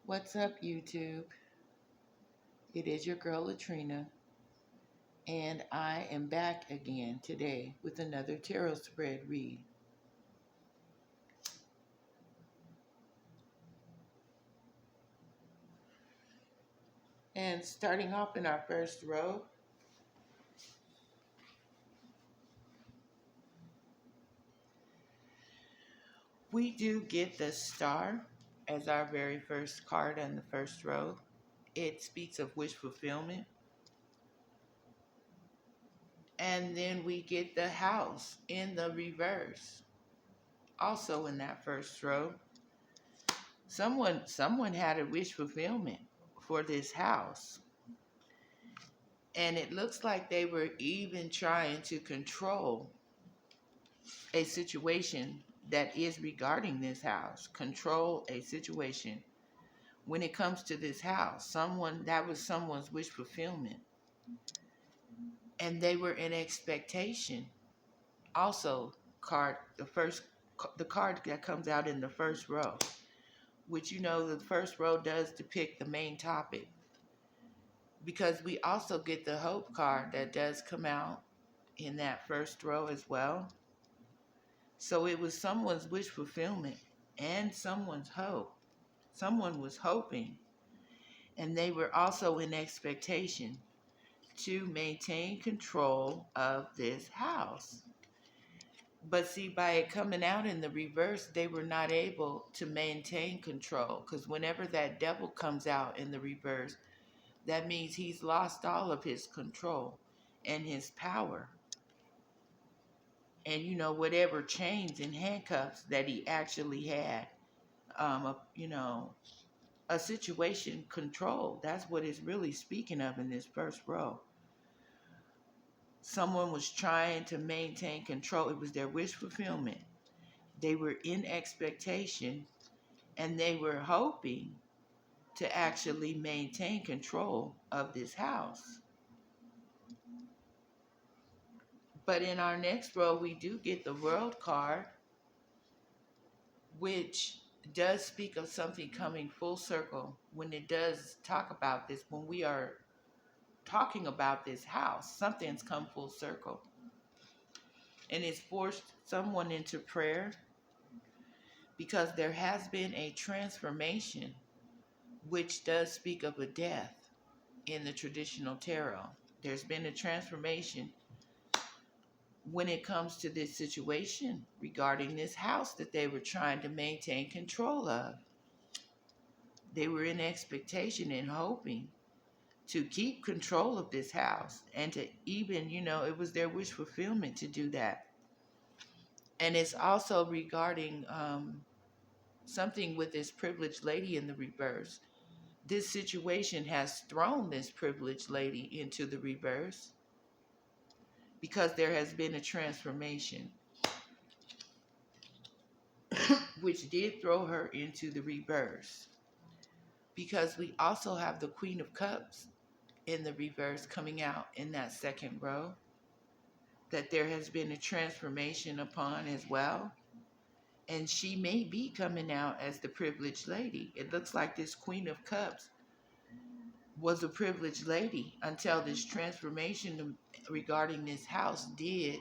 What's up, YouTube? It is your girl Latrina, and I am back again today with another tarot spread read. And starting off in our first row, we do get the Star as our very first card in the first row. It speaks of wish fulfillment. And then we get the House in the reverse, also in that first row. Someone had a wish fulfillment for this house. And it looks like they were even trying to control a situation that is regarding this house. Control a situation when it comes to this house. That was someone's wish fulfillment. And they were in expectation. Also, the card that comes out in the first row, which the first row does depict the main topic. Because we also get the Hope card that does come out in that first row as well. So it was someone's wish fulfillment and someone's hope. Someone was hoping, and they were also in expectation to maintain control of this house. But see, by it coming out in the reverse, they were not able to maintain control, because whenever that Devil comes out in the reverse, that means he's lost all of his control and his power. And whatever chains and handcuffs that he actually had, a situation control. That's what it's really speaking of in this first row. Someone was trying to maintain control. It was their wish fulfillment. They were in expectation, and they were hoping to actually maintain control of this house. But in our next row, we do get the World card, which does speak of something coming full circle when it does talk about this. When we are talking about this house, something's come full circle. And it's forced someone into prayer, because there has been a transformation, which does speak of a death in the traditional tarot. There's been a transformation when it comes to this situation regarding this house that they were trying to maintain control of. They were in expectation and hoping to keep control of this house, and to even, it was their wish fulfillment to do that. And it's also regarding something with this privileged lady in the reverse. This situation has thrown this privileged lady into the reverse, because there has been a transformation, which did throw her into the reverse. Because we also have the Queen of Cups in the reverse coming out in that second row, that there has been a transformation upon as well. And she may be coming out as the privileged lady. It looks like this Queen of Cups was a privileged lady until this transformation regarding this house did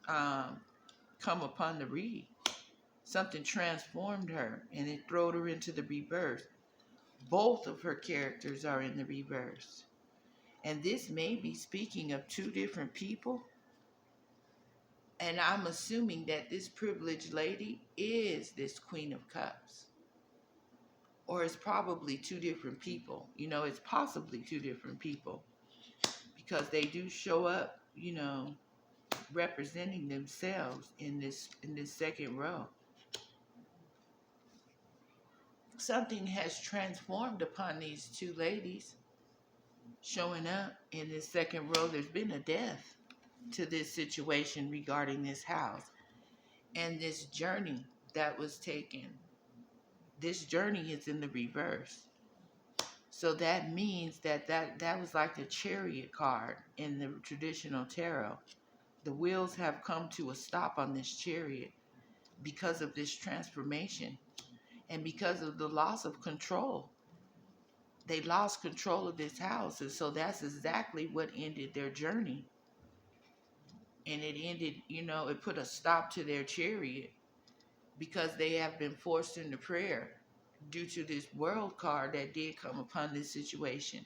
come upon the read. Something transformed her, and it threw her into the reverse. Both of her characters are in the reverse. And this may be speaking of two different people. And I'm assuming that this privileged lady is this Queen of Cups. Or it's probably two different people. It's possibly two different people, because they do show up, representing themselves in this second row. Something has transformed upon these two ladies showing up in this second row. There's been a death to this situation regarding this house and this journey that was taken. This journey is in the reverse. So that means that was like the Chariot card in the traditional tarot. The wheels have come to a stop on this chariot because of this transformation. And because of the loss of control, they lost control of this house. And so that's exactly what ended their journey. And it ended, it put a stop to their chariot because they have been forced into prayer due to this world card that did come upon this situation.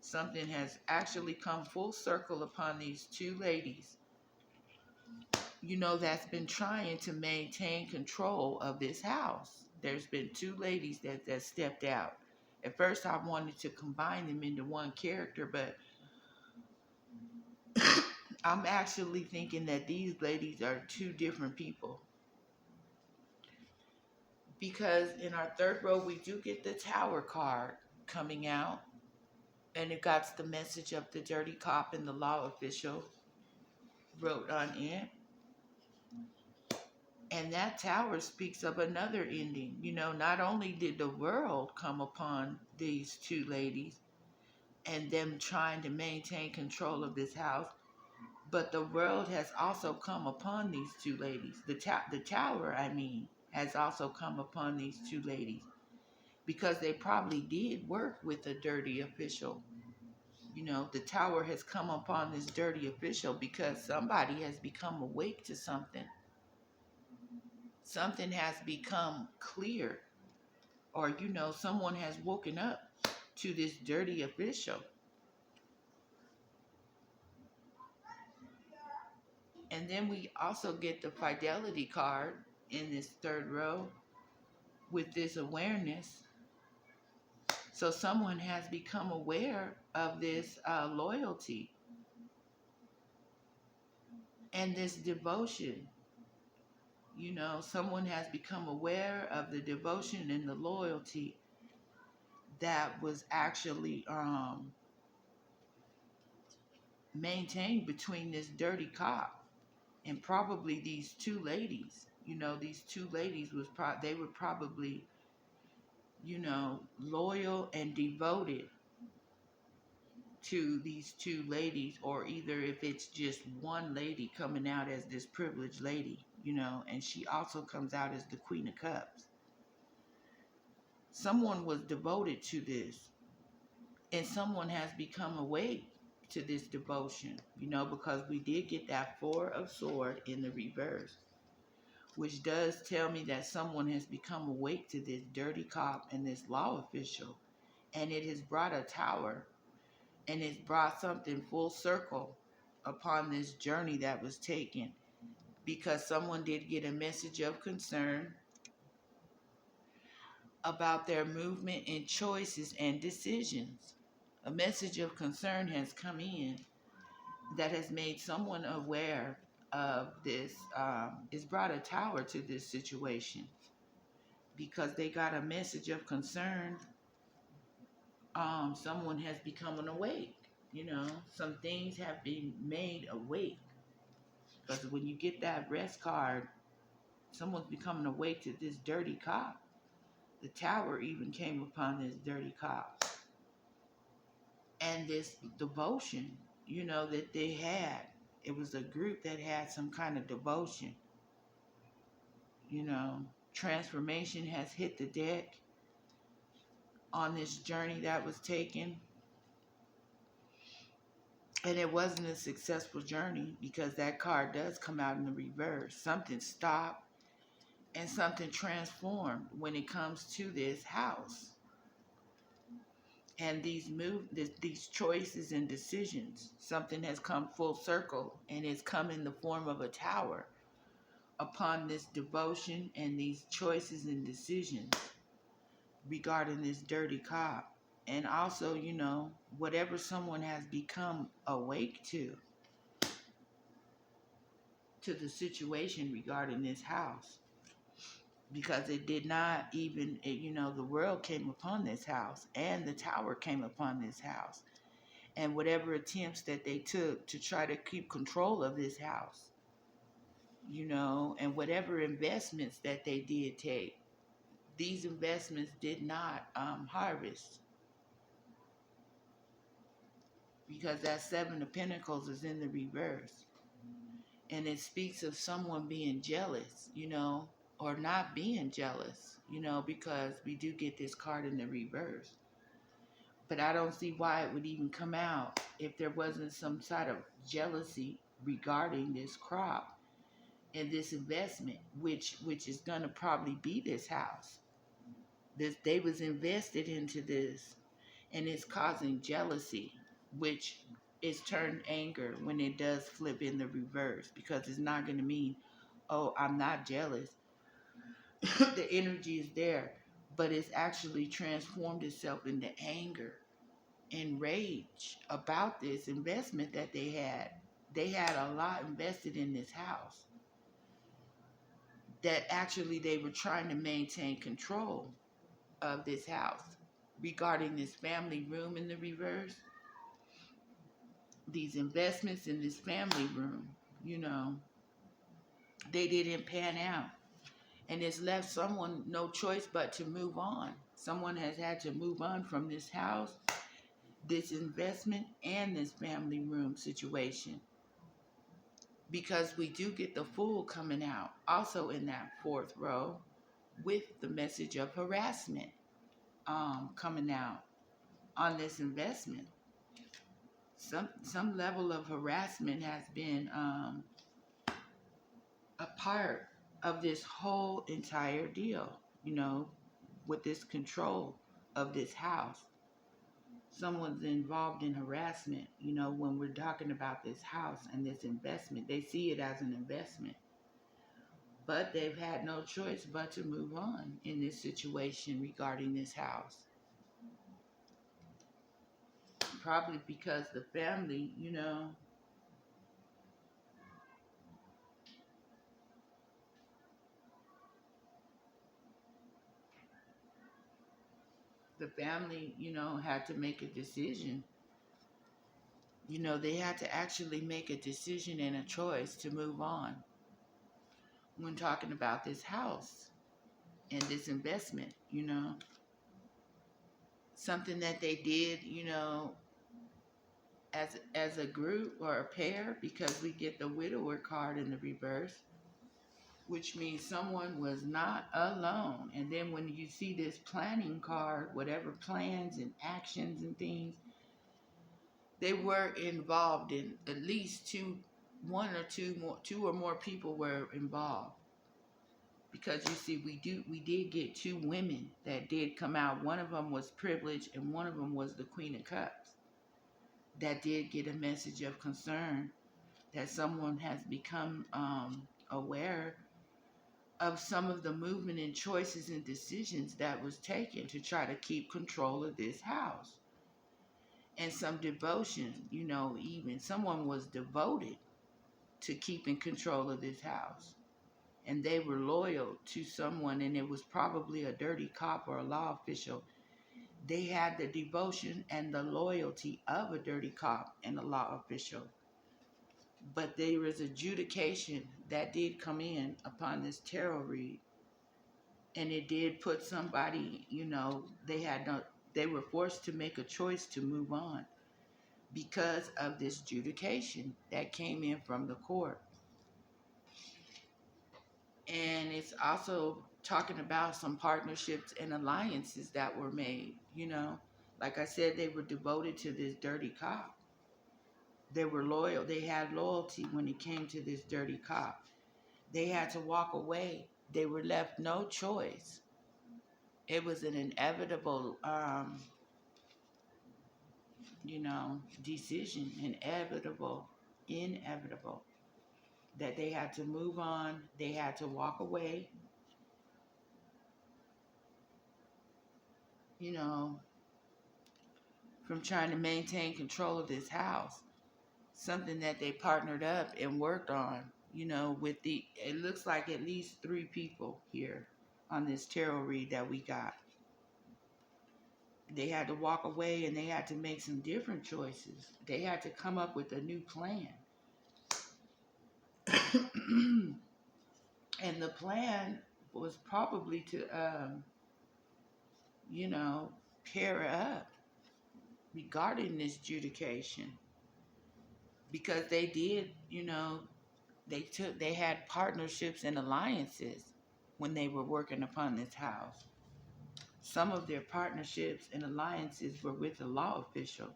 Something has actually come full circle upon these two ladies, that's been trying to maintain control of this house. There's been two ladies that stepped out. At first, I wanted to combine them into one character, but I'm actually thinking that these ladies are two different people. Because in our third row, we do get the Tower card coming out, and it got the message of the dirty cop and the law official wrote on it. And that tower speaks of another ending. Not only did the world come upon these two ladies and them trying to maintain control of this house, but the world has also come upon these two ladies. The tower, has also come upon these two ladies because they probably did work with a dirty official. The tower has come upon this dirty official because somebody has become awake to something. Something has become clear, or someone has woken up to this dirty official. And then we also get the fidelity card in this third row with this awareness. So someone has become aware of this loyalty and this devotion. Someone has become aware of the devotion and the loyalty that was actually maintained between this dirty cop and probably these two ladies. These two ladies they were probably, loyal and devoted to these two ladies, or either if it's just one lady coming out as this privileged lady, and she also comes out as the Queen of Cups. Someone was devoted to this, and someone has become awake to this devotion, because we did get that Four of Swords in the reverse, which does tell me that someone has become awake to this dirty cop and this law official, and it has brought a tower, and it's brought something full circle upon this journey that was taken, because someone did get a message of concern about their movement and choices and decisions. A message of concern has come in that has made someone aware of this. It's brought a tower to this situation because they got a message of concern. Someone has become awake. Some things have been made awake. Because when you get that rest card, someone's becoming awake to this dirty cop. The tower even came upon this dirty cop. And this devotion, that they had. It was a group that had some kind of devotion. Transformation has hit the deck on this journey that was taken. And it wasn't a successful journey because that card does come out in the reverse. Something stopped and something transformed when it comes to this house. And these choices and decisions, something has come full circle, and it's come in the form of a tower upon this devotion and these choices and decisions regarding this dirty cop. And also, whatever someone has become awake to the situation regarding this house. Because it did not even, the world came upon this house and the tower came upon this house. And whatever attempts that they took to try to keep control of this house, and whatever investments that they did take, these investments did not harvest. Because that Seven of Pentacles is in the reverse. And it speaks of someone being jealous, or not being jealous, because we do get this card in the reverse. But I don't see why it would even come out if there wasn't some sort of jealousy regarding this crop and this investment, which is gonna probably be this house. This they was invested into this, and it's causing jealousy, which is turned anger when it does flip in the reverse, because it's not gonna mean, oh, I'm not jealous. The energy is there, but it's actually transformed itself into anger and rage about this investment that they had. They had a lot invested in this house that actually they were trying to maintain control of this house. Regarding this family room in the reverse, these investments in this family room, you know, they didn't pan out. And it's left someone no choice but to move on. Someone has had to move on from this house, this investment, and this family room situation. Because we do get the Fool coming out also in that fourth row with the message of harassment coming out on this investment. Some level of harassment has been a part of this whole entire deal, with this control of this house. Someone's involved in harassment, when we're talking about this house and this investment. They see it as an investment. But they've had no choice but to move on in this situation regarding this house. Probably because the family, had to make a decision. They had to actually make a decision and a choice to move on when talking about this house and this investment, something that they did, as a group or a pair, because we get the widower card in the reverse, which means someone was not alone. And then when you see this planning card, whatever plans and actions and things, they were involved in at least two or more people were involved. Because you see, we did get two women that did come out. One of them was privileged, and one of them was the Queen of Cups. That did get a message of concern that someone has become aware of some of the movement and choices and decisions that was taken to try to keep control of this house. And some devotion, even someone was devoted to keeping control of this house. And they were loyal to someone, and it was probably a dirty cop or a law official. They had the devotion and the loyalty of a dirty cop and a law official. But there was adjudication that did come in upon this tarot read. And it did put somebody, they were forced to make a choice to move on because of this adjudication that came in from the court. And it's also talking about some partnerships and alliances that were made, Like I said, they were devoted to this dirty cop. They were loyal. They had loyalty when it came to this dirty cop. They had to walk away. They were left no choice. It was an inevitable, decision, inevitable, that they had to move on. They had to walk away, from trying to maintain control of this house. Something that they partnered up and worked on, it looks like at least 3 people here on this tarot read that we got. They had to walk away, and they had to make some different choices. They had to come up with a new plan. And the plan was probably to, pair up regarding this adjudication. Because they did, they had partnerships and alliances when they were working upon this house. Some of their partnerships and alliances were with a law official.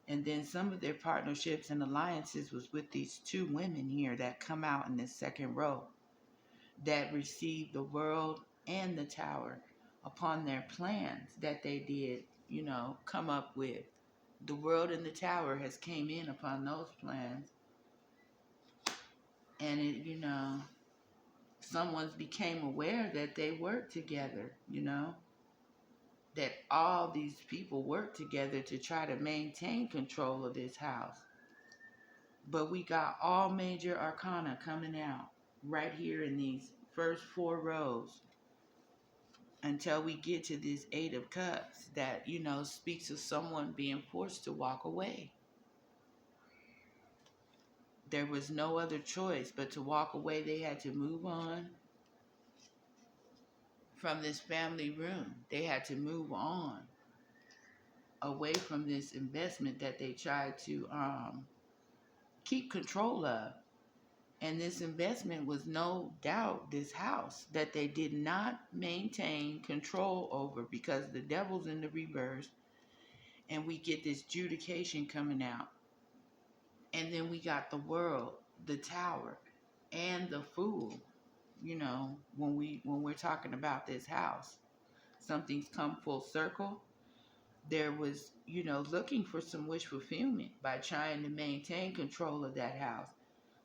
And then some of their partnerships and alliances was with these two women here that come out in this second row that received the world and the tower upon their plans that they did, come up with. The world and the tower has came in upon those plans, and someone's became aware that they work together, that all these people work together to try to maintain control of this house. But we got all major arcana coming out right here in these first 4 rows until we get to this 8 of Cups that, speaks of someone being forced to walk away. There was no other choice but to walk away. They had to move on from this family room. They had to move on away from this investment that they tried to keep control of. And this investment was no doubt this house that they did not maintain control over, because the devil's in the reverse, and we get this judication coming out. And then we got the world, the tower, and the fool. When we're talking about this house, something's come full circle. There was, looking for some wish fulfillment by trying to maintain control of that house.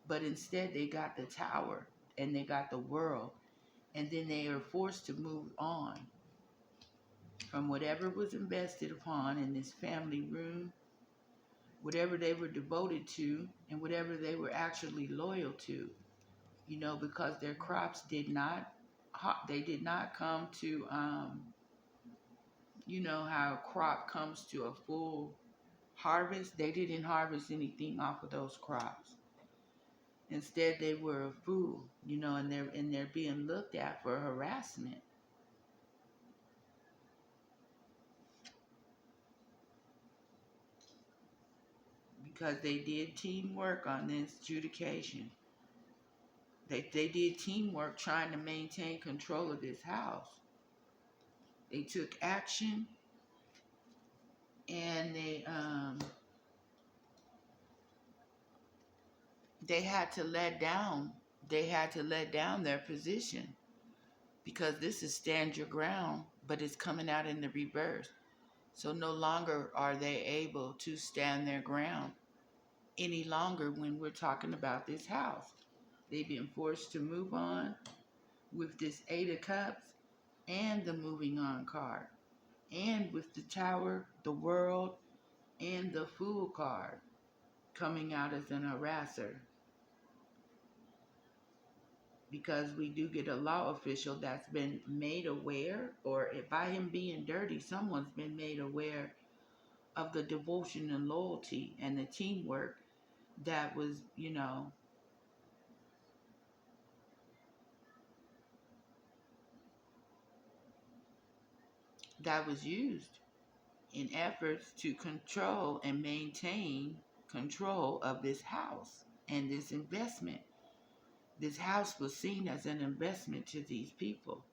But instead they got the tower and they got the world. And then they are forced to move on from whatever was invested upon in this family room, whatever they were devoted to, and whatever they were actually loyal to. Because their crops did not come to, how a crop comes to a full harvest. They didn't harvest anything off of those crops. Instead, they were a fool, and they're being looked at for harassment. Because they did teamwork on this adjudication. They did teamwork trying to maintain control of this house. They took action, and they had to let down. They had to let down their position, because this is stand your ground, but it's coming out in the reverse. So no longer are they able to stand their ground any longer when we're talking about this house. They've been forced to move on with this 8 of Cups and the moving on card, and with the tower, the world, and the fool card coming out as an harasser. Because we do get a law official that's been made aware, or by him being dirty, someone's been made aware of the devotion and loyalty and the teamwork that was, that was used in efforts to control and maintain control of this house and this investment. This house was seen as an investment to these people.